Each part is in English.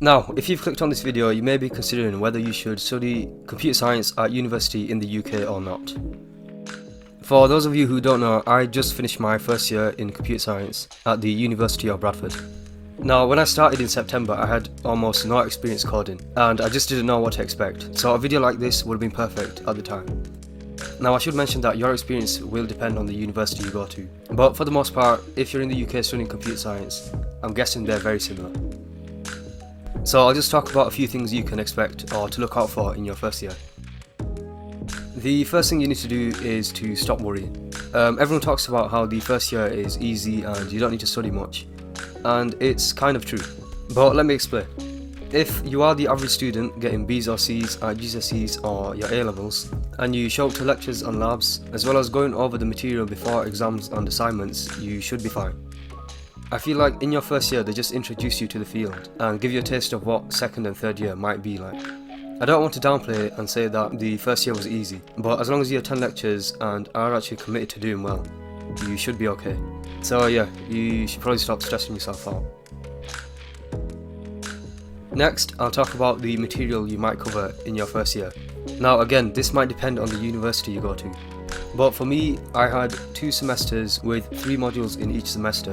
Now, if you've clicked on this video, you may be considering whether you should study computer science at university in the UK or not. For those of you who don't know, I just finished my first year in computer science at the University of Bradford. Now, when I started in September, I had almost no experience coding, and I just didn't know what to expect, so a video like this would have been perfect at the time. Now, I should mention that your experience will depend on the university you go to, but for the most part, if you're in the UK studying computer science, I'm guessing they're very similar. So I'll just talk about a few things you can expect or to look out for in your first year. The first thing you need to do is to stop worrying. Everyone talks about how the first year is easy and you don't need to study much, and it's kind of true, but let me explain. If you are the average student getting B's or C's at GCSEs or your A-levels, and you show up to lectures and labs, as well as going over the material before exams and assignments, you should be fine. I feel like in your first year they just introduce you to the field and give you a taste of what second and third year might be like. I don't want to downplay it and say that the first year was easy, but as long as you attend lectures and are actually committed to doing well, you should be okay. So yeah, you should probably stop stressing yourself out. Next, I'll talk about the material you might cover in your first year. Now again, this might depend on the university you go to, but for me, I had 2 semesters with 3 modules in each semester.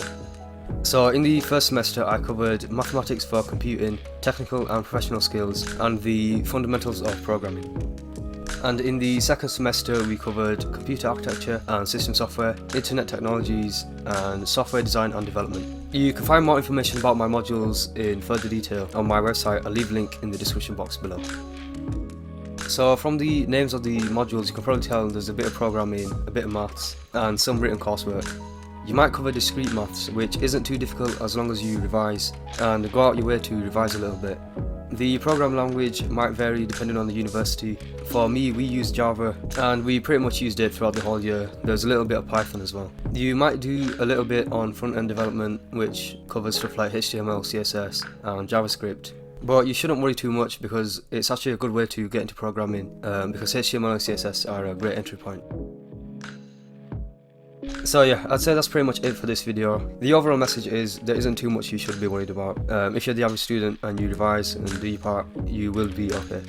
So in the first semester I covered mathematics for computing, technical and professional skills, and the fundamentals of programming. And in the second semester we covered computer architecture and system software, internet technologies, and software design and development. You can find more information about my modules in further detail on my website. I'll leave a link in the description box below. So from the names of the modules you can probably tell there's a bit of programming, a bit of maths, and some written coursework. You might cover discrete maths, which isn't too difficult as long as you revise and go out your way to revise a little bit. The program language might vary depending on the university. For me, we use Java and we pretty much used it throughout the whole year. There's a little bit of Python as well. You might do a little bit on front-end development, which covers stuff like HTML, CSS and JavaScript. But you shouldn't worry too much because it's actually a good way to get into programming because HTML and CSS are a great entry point. So yeah, I'd say that's pretty much it for this video. The overall message is there isn't too much you should be worried about. If you're the average student and you revise and do your part, you will be okay.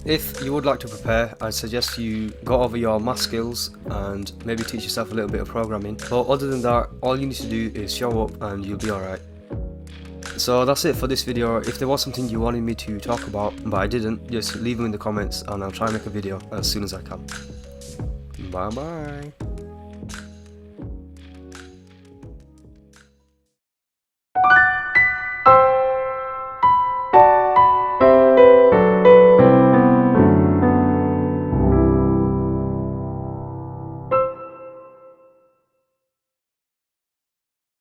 If you would like to prepare, I'd suggest you go over your math skills and maybe teach yourself a little bit of programming. But other than that, all you need to do is show up and you'll be alright. So that's it for this video. If there was something you wanted me to talk about but I didn't, just leave them in the comments and I'll try and make a video as soon as I can. Bye bye.